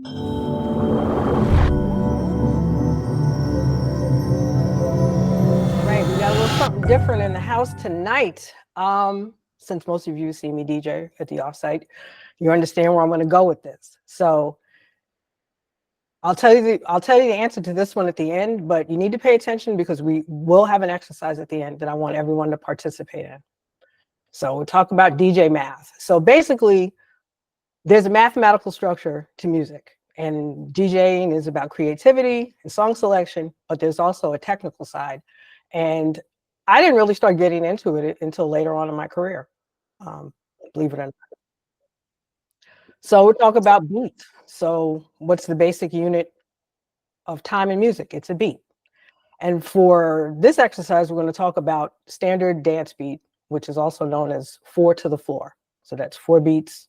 Right, we got a little something different in the house tonight. Since most of you see me DJ at the offsite, you understand where I'm going to go with this. So I'll tell you the answer to this one at the end, but you need to pay attention because we will have an exercise at the end that I want everyone to participate in. So we'll talk about DJ math. So basically, there's a mathematical structure to music, and DJing is about creativity and song selection, but there's also a technical side. And I didn't really start getting into it until later on in my career, believe it or not. So we'll talk about beat. So what's the basic unit of time in music? It's a beat. And for this exercise, we're going to talk about standard dance beat, which is also known as 4 to the floor. So that's 4 beats.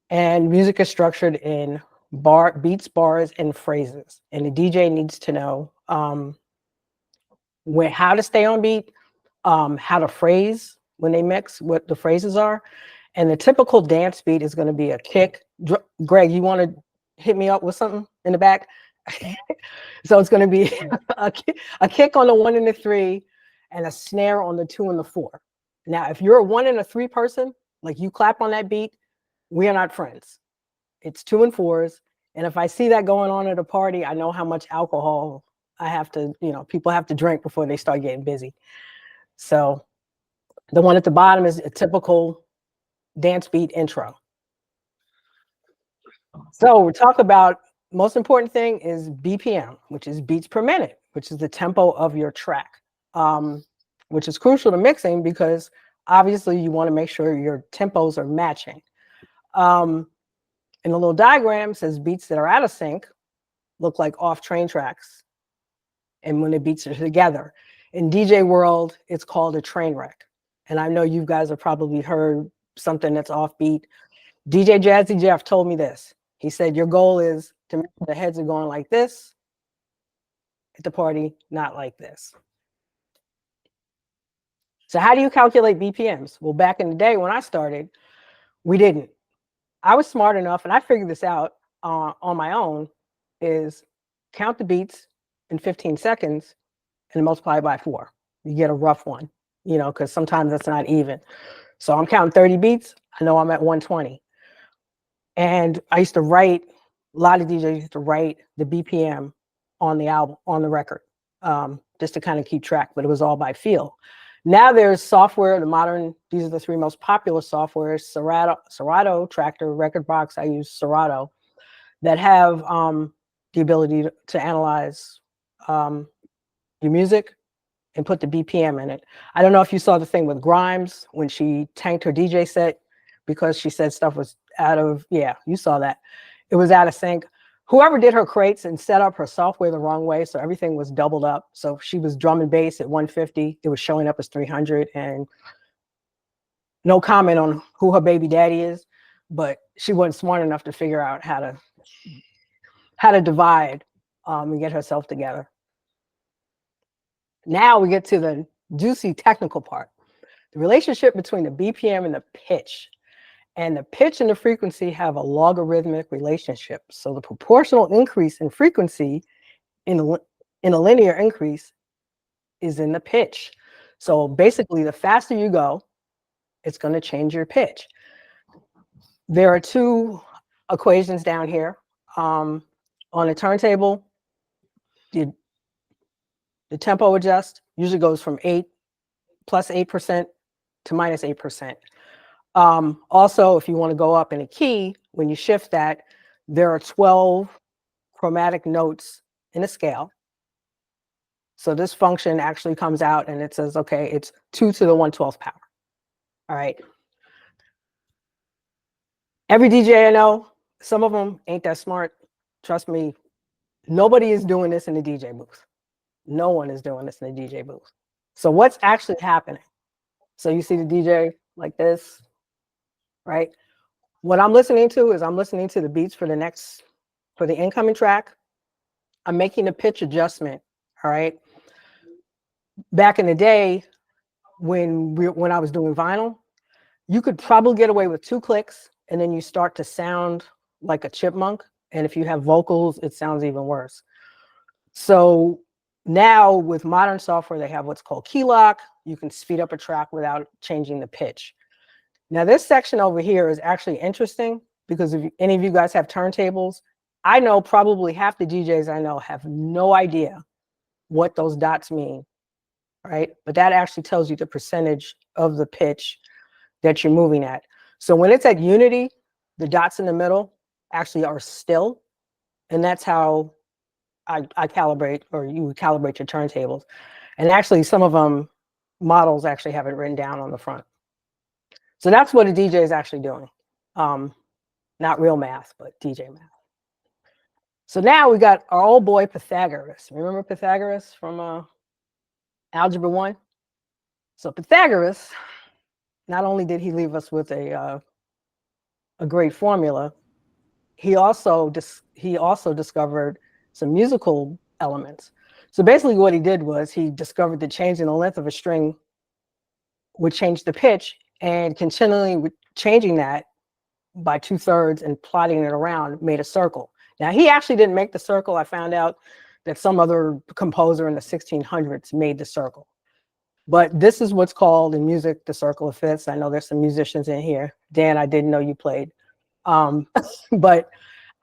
And music is structured in beats, bars, and phrases. And the DJ needs to know how to stay on beat, how to phrase when they mix, what the phrases are. And the typical dance beat is going to be a kick. Greg, you want to hit me up with something in the back? So it's going to be a kick on the 1 and the 3 and a snare on the 2 and the 4. Now, if you're a 1 and a 3 person, like you clap on that beat, we are not friends. It's 2 and 4s. And if I see that going on at a party, I know how much alcohol I have to, people have to drink before they start getting busy. So the one at the bottom is a typical dance beat intro. So we talk about, most important thing is BPM, which is beats per minute, which is the tempo of your track, which is crucial to mixing because obviously you want to make sure your tempos are matching. In the little diagram says beats that are out of sync look like off train tracks. And when the beats are together, in DJ world, it's called a train wreck. And I know you guys have probably heard something that's offbeat. DJ Jazzy Jeff told me this. He said, your goal is to make sure the heads are going like this at the party, not like this. So how do you calculate BPMs? Well, back in the day when I started, we didn't. I was smart enough, and I figured this out on my own, is count the beats in 15 seconds and multiply by 4. You get a rough one, because sometimes that's not even. So I'm counting 30 beats. I know I'm at 120. And I used to write, a lot of DJs used to write the BPM on the album, on the record, just to kind of keep track, but it was all by feel. Now there's software, these are the 3 most popular softwares, Serato, Tractor, Rekordbox, I use Serato, that have the ability to analyze your music and put the BPM in it. I don't know if you saw the thing with Grimes when she tanked her DJ set because she said stuff was you saw that. It was out of sync. Whoever did her crates and set up her software the wrong way, so everything was doubled up. So if she was drum and bass at 150, it was showing up as 300. And no comment on who her baby daddy is, but she wasn't smart enough to figure out how to divide and get herself together. Now we get to the juicy technical part, the relationship between the BPM and the pitch. And the pitch and the frequency have a logarithmic relationship. So the proportional increase in frequency in a linear increase is in the pitch. So basically, the faster you go, it's going to change your pitch. There are 2 equations down here. On a turntable, the tempo adjust usually goes from plus 8% to minus 8%. Also, if you want to go up in a key, when you shift that, there are 12 chromatic notes in a scale. So this function actually comes out and it says, okay, it's 2 to the 1/12 power. All right. Every DJ I know, some of them ain't that smart. Trust me, nobody is doing this in the DJ booth. No one is doing this in the DJ booth. So what's actually happening? So you see the DJ like this, right? What I'm listening to is I'm listening to the beats for the incoming track. I'm making a pitch adjustment, all right? Back in the day, when I was doing vinyl, you could probably get away with 2 clicks and then you start to sound like a chipmunk. And if you have vocals, it sounds even worse. So now with modern software, they have what's called key lock. You can speed up a track without changing the pitch. Now this section over here is actually interesting because if any of you guys have turntables, I know probably half the DJs I know have no idea what those dots mean, right? But that actually tells you the percentage of the pitch that you're moving at. So when it's at unity, the dots in the middle actually are still, and that's how I calibrate, or you would calibrate your turntables. And actually some of them models actually have it written down on the front. So that's what a DJ is actually doing. Not real math, but DJ math. So now we got our old boy Pythagoras. Remember Pythagoras from Algebra 1? So Pythagoras, not only did he leave us with a great formula, he also discovered some musical elements. So basically what he did was he discovered that changing the length of a string would change the pitch, and continually changing that by 2/3 and plotting it around made a circle. Now he actually didn't make the circle. I found out that some other composer in the 1600s made the circle. But this is what's called in music the circle of fifths. I know there's some musicians in here. Dan, I didn't know you played. But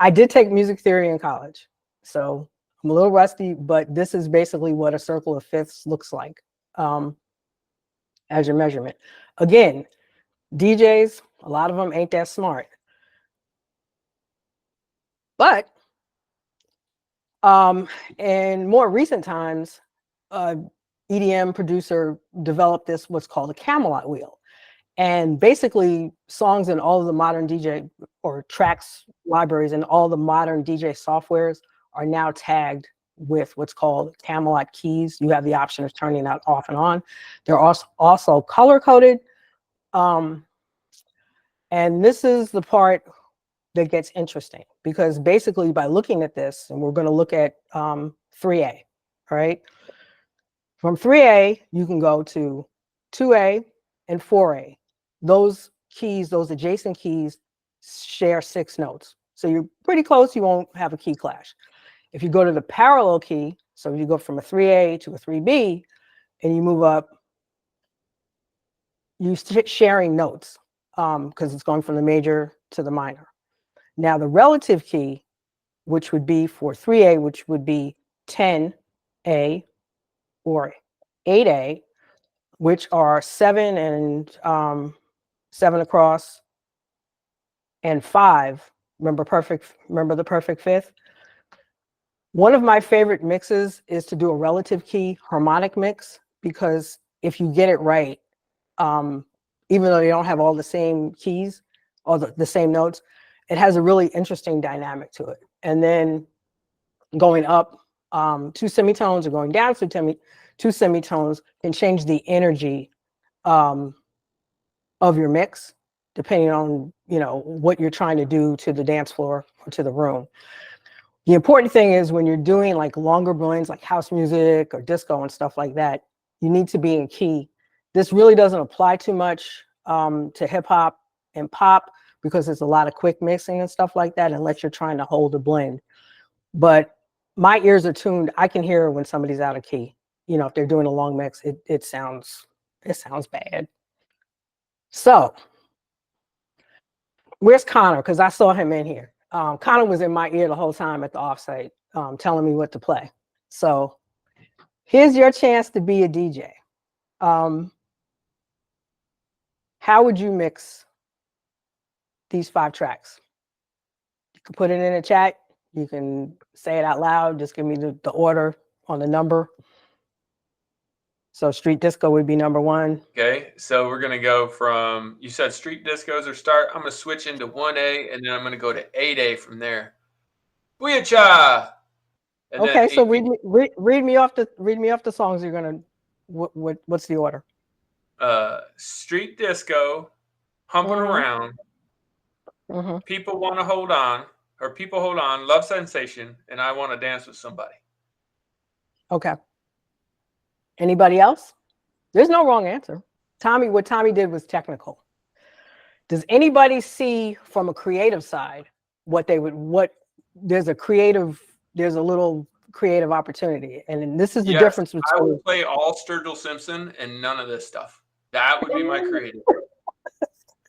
I did take music theory in college. So I'm a little rusty, but this is basically what a circle of fifths looks like as your measurement. Again, DJs, a lot of them ain't that smart. But in more recent times, EDM producer developed this, what's called a Camelot wheel. And basically songs in all of the modern DJ or tracks libraries and all the modern DJ softwares are now tagged with what's called Camelot keys. You have the option of turning that off and on. They're also color coded. And this is the part that gets interesting, because basically by looking at this, and we're going to look at 3A, all right? From 3A, you can go to 2A and 4A. Those keys, those adjacent keys, share 6 notes. So you're pretty close, you won't have a key clash. If you go to the parallel key, so if you go from a 3A to a 3B, and you move up, you're sharing notes because it's going from the major to the minor. Now the relative key, which would be for 3A, which would be 10A or 8A, which are 7 and 7 across and 5. Remember the perfect fifth? One of my favorite mixes is to do a relative key harmonic mix, because if you get it right, even though they don't have all the same keys or the same notes, it has a really interesting dynamic to it. And then going up 2 semitones or going down 2 semitones can change the energy of your mix, depending on, you know, what you're trying to do to the dance floor or to the room. The important thing is when you're doing like longer blends, like house music or disco and stuff like that, you need to be in key. This really doesn't apply too much to hip hop and pop, because there's a lot of quick mixing and stuff like that, unless you're trying to hold a blend. But my ears are tuned. I can hear when somebody's out of key. You know, if they're doing a long mix, it sounds bad. So where's Connor? Because I saw him in here. Connor was in my ear the whole time at the offsite, telling me what to play. So here's your chance to be a DJ. How would you mix these 5 tracks? You can put it in a chat. You can say it out loud. Just give me the order on the number. So street disco would be number 1. Okay, so we're gonna go from, you said street discos or start. I'm gonna switch into 1A, and then I'm gonna go to 8A from there. Booyah! Okay, so read me off the songs you're gonna. What's the order? Street disco, humping around. People want to hold on, or people hold on. Love sensation, and I want to dance with somebody. Okay. Anybody else? There's no wrong answer. What Tommy did was technical. Does anybody see from a creative side what there's a little creative opportunity. And this is the difference between. I would play all Sturgill Simpson and none of this stuff. That would be my creative.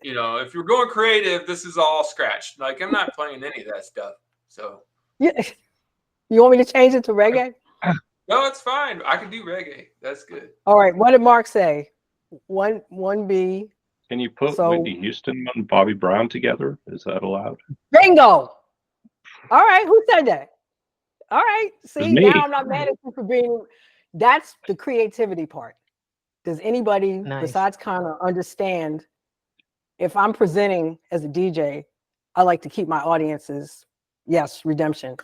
You know, if you're going creative, this is all scratched. Like, I'm not playing any of that stuff. So Yeah. You want me to change it to reggae? No, it's fine. I can do reggae. That's good. All right. What did Mark say? 1B. Can you put Whitney Houston and Bobby Brown together? Is that allowed? Bingo. All right. Who said that? All right. See, now I'm not mad at you for being. That's the creativity part. Does anybody besides CANA understand? If I'm presenting as a DJ, I like to keep my audiences, yes, redemption.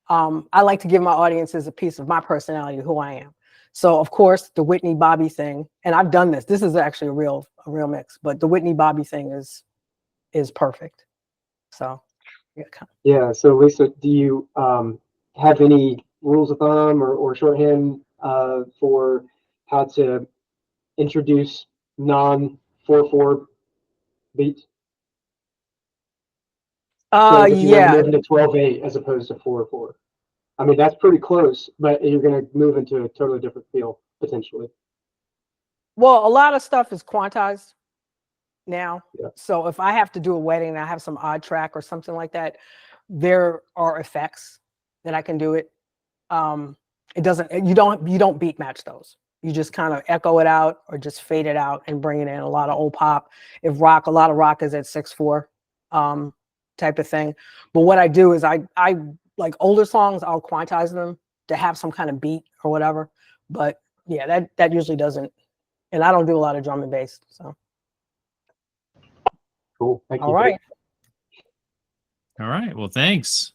I like to give my audiences a piece of my personality, who I am. So of course, the Whitney Bobby thing, and I've done this. This is actually a real mix, but the Whitney Bobby thing is perfect. So yeah. So Lisa, do you have any rules of thumb or shorthand for how to introduce non-4/4 beats? So yeah. Moving to 12/8 as opposed to 4/4. I mean, that's pretty close, but you're going to move into a totally different feel potentially. Well, a lot of stuff is quantized now. Yeah. So if I have to do a wedding and I have some odd track or something like that, there are effects that I can do it. It doesn't. You don't beat match those. You just kind of echo it out or just fade it out and bring it in. A lot of old pop. If rock, a lot of rock is at 6/4 type of thing. But what I do is I like older songs, I'll quantize them to have some kind of beat or whatever. But yeah, that usually doesn't. And I don't do a lot of drum and bass. So cool. Thank you. All right. All right. Well, thanks.